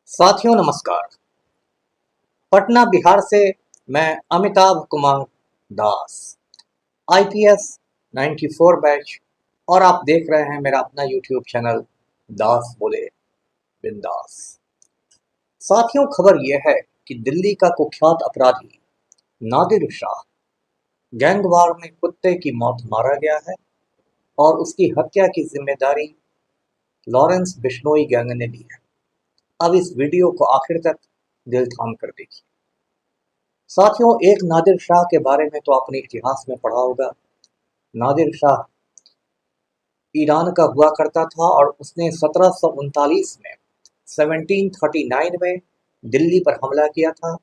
साथियों नमस्कार। पटना बिहार से मैं अमिताभ कुमार दास, आईपीएस 94 बैच, और आप देख रहे हैं मेरा अपना यूट्यूब चैनल दास बोले बिंदास। साथियों, खबर यह है कि दिल्ली का कुख्यात अपराधी नादिर शाह गैंगवार में कुत्ते की मौत मारा गया है और उसकी हत्या की जिम्मेदारी लॉरेंस बिश्नोई गैंग ने ली है। अब इस वीडियो को आखिर तक दिल थाम कर देखिए। साथियों, एक नादिर शाह के बारे में तो आपने इतिहास में पढ़ा होगा। नादिर शाह ईरान का हुआ करता था और उसने 1739 में 1739 में दिल्ली पर हमला किया था।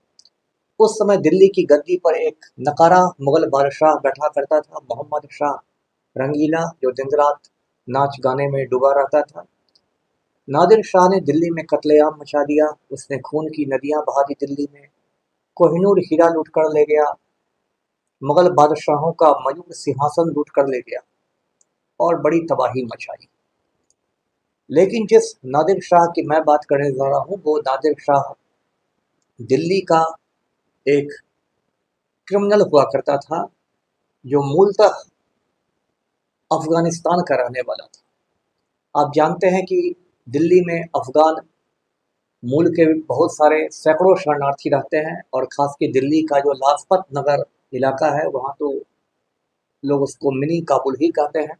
उस समय दिल्ली की गद्दी पर एक नकारा मुगल बादशाह बैठा करता था, मोहम्मद शाह रंगीला, जो दिन रात नाच गाने में डूबा रहता था। नादिर शाह ने दिल्ली में कत्लेआम मचा दिया। उसने खून की नदियां बहा दी दिल्ली में, कोहिनूर हीरा लूट कर ले गया, मुगल बादशाहों का मयूर सिंहासन लूट कर ले गया और बड़ी तबाही मचाई। लेकिन जिस नादिर शाह की मैं बात करने जा रहा हूँ वो नादिर शाह दिल्ली का एक क्रिमिनल हुआ करता था, जो मूलतः अफगानिस्तान का रहने वाला था। आप जानते हैं कि दिल्ली में अफगान मूल के बहुत सारे सैकड़ों शरणार्थी रहते हैं और खास के दिल्ली का जो लाजपत नगर इलाका है वहाँ तो लोग उसको मिनी काबुल ही कहते हैं।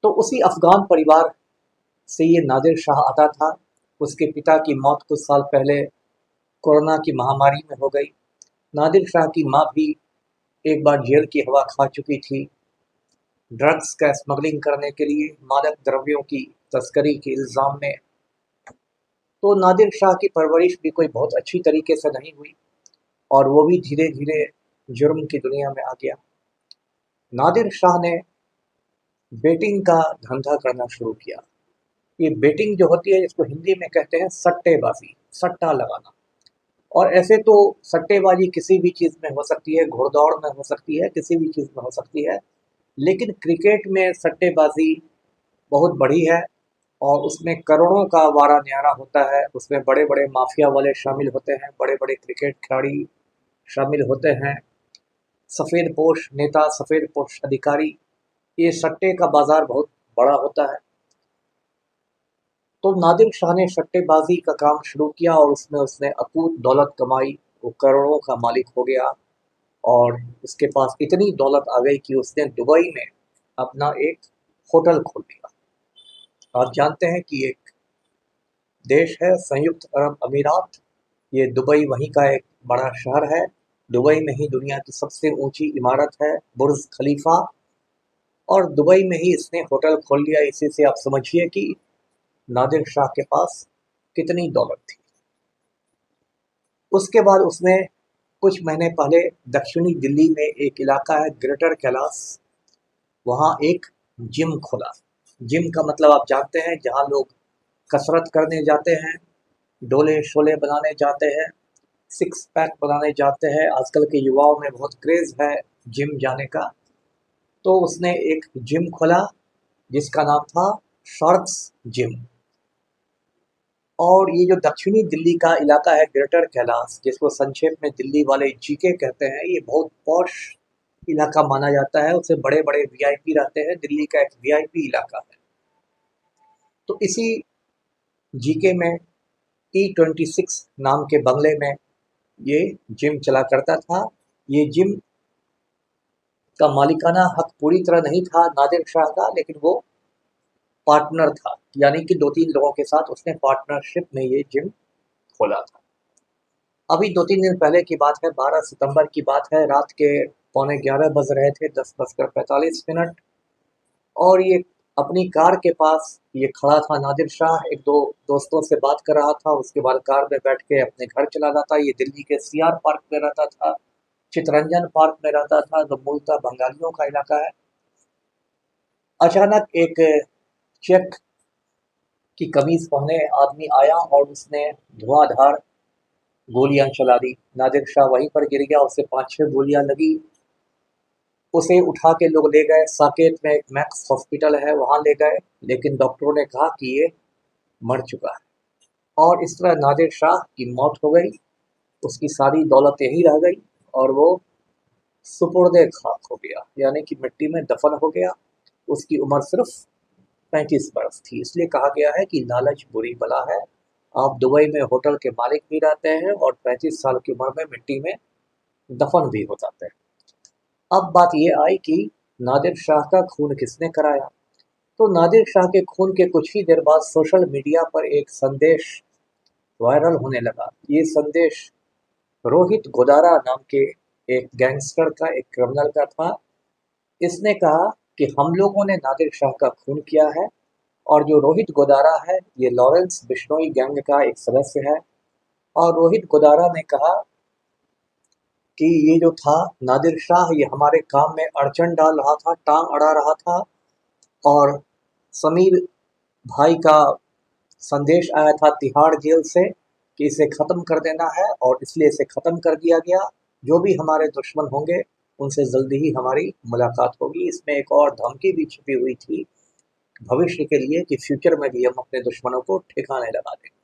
तो उसी अफगान परिवार से ये नादिर शाह आता था। उसके पिता की मौत कुछ साल पहले कोरोना की महामारी में हो गई। नादिर शाह की माँ भी एक बार जेल की हवा खा चुकी थी, ड्रग्स का स्मगलिंग करने के लिए, मादक द्रव्यों की तस्करी के इल्ज़ाम में। तो नादिर शाह की परवरिश भी कोई बहुत अच्छी तरीके से नहीं हुई और वो भी धीरे धीरे जुर्म की दुनिया में आ गया। नादिर शाह ने बेटिंग का धंधा करना शुरू किया। ये बेटिंग जो होती है, इसको हिंदी में कहते हैं सट्टेबाजी, सट्टा लगाना। और ऐसे तो सट्टेबाजी किसी भी चीज़ में हो सकती है, घुड़दौड़ में हो सकती है, किसी भी चीज़ में हो सकती है, लेकिन क्रिकेट में सट्टेबाजी बहुत बड़ी है और उसमें करोड़ों का वारा न्यारा होता है। उसमें बड़े बड़े माफिया वाले शामिल होते हैं, बड़े बड़े क्रिकेट खिलाड़ी शामिल होते हैं, सफ़ेद पोश नेता, सफ़ेद पोश अधिकारी। ये सट्टे का बाजार बहुत बड़ा होता है। तो नादिर शाह ने सट्टेबाजी का काम शुरू किया और उसमें उसने अकूत दौलत कमाई। वो करोड़ों का मालिक हो गया और उसके पास इतनी दौलत आ गई कि उसने दुबई में अपना एक होटल खोल दिया। आप जानते हैं कि एक देश है संयुक्त अरब अमीरात, ये दुबई वहीं का एक बड़ा शहर है। दुबई में ही दुनिया की सबसे ऊंची इमारत है बुर्ज खलीफा, और दुबई में ही इसने होटल खोल लिया। इसी से आप समझिए कि नादिर शाह के पास कितनी दौलत थी। उसके बाद उसने कुछ महीने पहले दक्षिणी दिल्ली में एक इलाका है ग्रेटर कैलाश, वहाँ एक जिम खोला। जिम का मतलब आप जानते हैं, जहाँ लोग कसरत करने जाते हैं, डोले शोले बनाने जाते हैं, सिक्स पैक बनाने जाते हैं। आजकल के युवाओं में बहुत क्रेज़ है जिम जाने का। तो उसने एक जिम खोला जिसका नाम था शार्क्स जिम। और ये जो दक्षिणी दिल्ली का इलाका है ग्रेटर कैलाश, जिसको संक्षेप में दिल्ली वाले जीके कहते हैं, ये बहुत पॉश इलाका माना जाता है। उससे बड़े बड़े वीआईपी रहते हैं, दिल्ली का एक वीआईपी इलाका है। तो इसी जीके में E26 नाम के बंगले में ये जिम चला करता था। ये जिम का मालिकाना हक पूरी तरह नहीं था नादिर शाह का, लेकिन वो पार्टनर था, यानी कि 2-3 लोगों के साथ उसने पार्टनरशिप में ये जिम खोला था। अभी 2-3 दिन पहले की बात है, 12 सितंबर की बात है। रात के पौने 11 बज रहे थे, 10:45, और ये अपनी कार के पास ये खड़ा था नादिर शाह। एक दो दोस्तों से बात कर रहा था, उसके बाद कार में बैठ के अपने घर चला रहा था। ये दिल्ली के सीआर पार्क में रहता था, चितरंजन पार्क में रहता था, जो मूलतः बंगालियों का इलाका है। अचानक एक चेक की कमीज पहने आदमी आया और उसने धुआंधार गोलियां चला दी। नादिर शाह वहीं पर गिर गया, उसे 5-6 गोलियां लगी। उसे उठा के लोग ले गए, साकेत में एक मैक्स हॉस्पिटल है वहां ले गए, लेकिन डॉक्टरों ने कहा कि ये मर चुका है। और इस तरह नादिर शाह की मौत हो गई, उसकी सारी दौलत यही रह गई और वो सुपुर्दे खाक हो गया, यानी कि मिट्टी में दफन हो गया। उसकी उम्र सिर्फ 35 बरस थी। इसलिए कहा गया है कि लालच बुरी बला है। आप दुबई में होटल के मालिक भी रहते हैं और 35 साल की उम्र में मिट्टी में दफन भी हो जाते हैं। अब बात ये आई कि नादिर शाह का खून किसने कराया। तो नादिर शाह के खून के कुछ ही देर बाद सोशल मीडिया पर एक संदेश वायरल होने लगा। ये संदेश रोहित गोदारा नाम के एक गैंगस्टर का, एक क्रिमिनल का था। इसने कहा कि हम लोगों ने नादिर शाह का खून किया है और जो रोहित गोदारा है ये लॉरेंस बिश्नोई गैंग का एक सदस्य है। और रोहित गोदारा ने कहा कि ये जो था नादिर शाह, ये हमारे काम में अड़चन डाल रहा था, टांग अड़ा रहा था। और समीर भाई का संदेश आया था तिहाड़ जेल से कि इसे ख़त्म कर देना है और इसलिए इसे ख़त्म कर दिया गया। जो भी हमारे दुश्मन होंगे उनसे जल्दी ही हमारी मुलाकात होगी। इसमें एक और धमकी भी छिपी हुई थी भविष्य के लिए कि फ्यूचर में भी हम अपने दुश्मनों को ठिकाने लगा देंगे।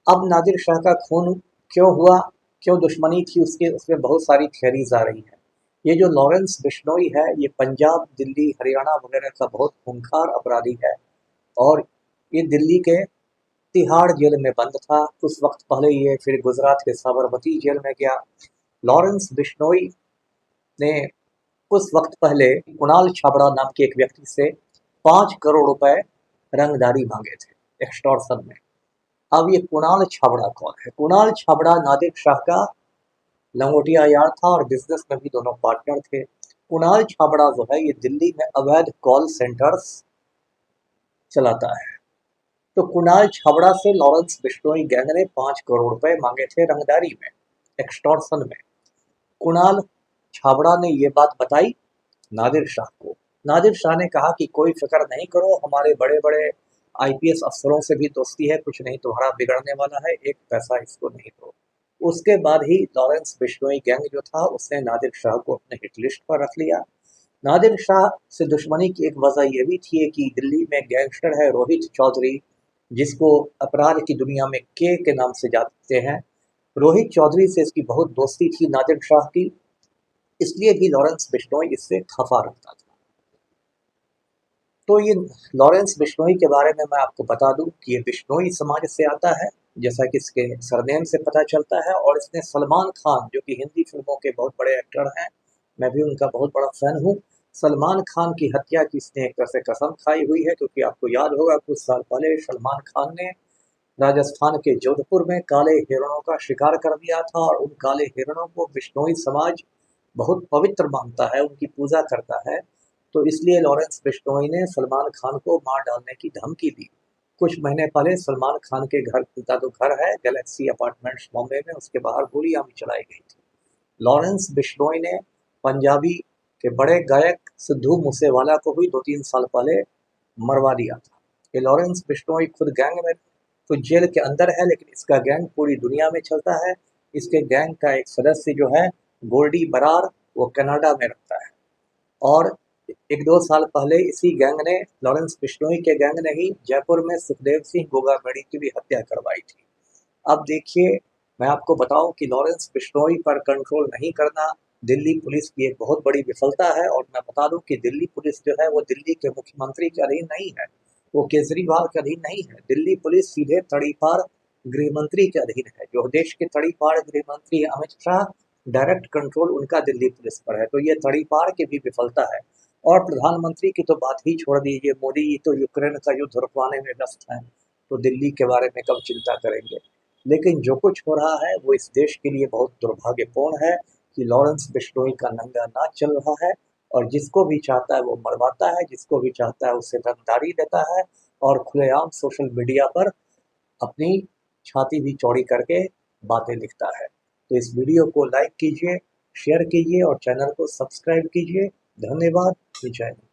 अब नादिर शाह का खून क्यों हुआ, क्यों दुश्मनी थी उसके, उसमें बहुत सारी थियरीज आ रही हैं। ये जो लॉरेंस बिश्नोई है ये पंजाब, दिल्ली, हरियाणा वगैरह का बहुत खूंखार अपराधी है और ये दिल्ली के तिहाड़ जेल में बंद था। कुछ वक्त पहले ये फिर गुजरात के साबरमती जेल में गया। लॉरेंस बिश्नोई ने कुछ वक्त पहले कुणाल छाबड़ा नाम के एक व्यक्ति से 5 करोड़ रुपए रंगदारी मांगे थे, एक्सटॉर्शन में। अब ये कुणाल छाबड़ा कौन है? कुणाल छाबड़ा नादिर शाह का लंगोटिया यार था और बिजनेस में भी दोनों पार्टनर थे। कुणाल छाबड़ा जो है ये दिल्ली में अवैध कॉल सेंटर्स चलाता है। तो कुणाल छाबड़ा से लॉरेंस बिश्नोई गैंग ने 5 करोड़ रुपए मांगे थे रंगदारी में, एक्सटॉर्शन में। कुणाल छाबड़ा ने ये बात बताई नादिर शाह को। नादिर शाह ने कहा कि कोई फिक्र नहीं करो, हमारे बड़े बड़े आईपीएस अफसरों से भी दोस्ती है, कुछ नहीं तुम्हारा बिगड़ने वाला है, एक पैसा इसको नहीं दो। उसके बाद ही लॉरेंस बिश्नोई गैंग जो था उसने नादिर शाह को अपने हिट लिस्ट पर रख लिया। नादिर शाह से दुश्मनी की एक वजह यह भी थी कि दिल्ली में गैंगस्टर है रोहित चौधरी, जिसको अपराध की दुनिया में के नाम से जानते हैं। रोहित चौधरी से इसकी बहुत दोस्ती थी नादिर शाह की, इसलिए भी लॉरेंस बिश्नोई इससे खफा रखता था। तो ये लॉरेंस बिश्नोई के बारे में मैं आपको बता दूं कि ये बिश्नोई समाज से आता है, जैसा कि इसके सरनेम से पता चलता है। और इसने सलमान खान, जो कि हिंदी फिल्मों के बहुत बड़े एक्टर हैं, मैं भी उनका बहुत बड़ा फैन हूँ, सलमान खान की हत्या की इसने एक तरह से कसम खाई हुई है। क्योंकि आपको याद होगा कुछ साल पहले सलमान खान ने राजस्थान के जोधपुर में काले हिरणों का शिकार कर दिया था और उन काले हिरणों को बिश्नोई समाज बहुत पवित्र मानता है, उनकी पूजा करता है। तो इसलिए लॉरेंस बिश्नोई ने सलमान खान को मार डालने की धमकी दी। कुछ महीने पहले सलमान खान के घर का जो घर है गैलेक्सी अपार्टमेंट्स बॉम्बे में, उसके बाहर गोलियां भी चलाई गई थी। लॉरेंस बिश्नोई ने पंजाबी के बड़े गायक सिद्धू मूसेवाला को भी 2-3 साल पहले मरवा दिया था। ये लॉरेंस बिश्नोई खुद गैंग में तो जेल के अंदर है, लेकिन इसका गैंग पूरी दुनिया में चलता है। इसके गैंग का एक सदस्य जो है गोल्डी बरार, वो कनाडा में रहता है। और 1-2 साल पहले इसी गैंग ने, लॉरेंस बिश्नोई के गैंग ने ही जयपुर में सुखदेव सिंह गोगामेड़ी की भी हत्या करवाई थी। अब देखिए, मैं आपको बताऊं कि लॉरेंस बिश्नोई पर कंट्रोल नहीं करना दिल्ली पुलिस की एक बहुत बड़ी विफलता है। और मैं बता दूं कि दिल्ली पुलिस जो है वो दिल्ली के मुख्यमंत्री के अधीन नहीं है, वो केजरीवाल के अधीन नहीं है। दिल्ली पुलिस सीधे तड़ीपार गृह मंत्री के अधीन है। जो देश के तड़ीपार गृह मंत्री अमित शाह, डायरेक्ट कंट्रोल उनका दिल्ली पुलिस पर है। तो ये तड़ीपार की भी विफलता है। और प्रधानमंत्री की तो बात ही छोड़ दीजिए, मोदी जी तो यूक्रेन का युद्ध रुकवाने में व्यस्त हैं, तो दिल्ली के बारे में कब चिंता करेंगे। लेकिन जो कुछ हो रहा है वो इस देश के लिए बहुत दुर्भाग्यपूर्ण है कि लॉरेंस बिश्नोई का नंगा नाच चल रहा है और जिसको भी चाहता है वो मरवाता है, जिसको भी चाहता है उसे रंगदारी देता है और खुलेआम सोशल मीडिया पर अपनी छाती भी चौड़ी करके बातें लिखता है। तो इस वीडियो को लाइक कीजिए, शेयर कीजिए और चैनल को सब्सक्राइब कीजिए। धन्यवाद। जय हिंद।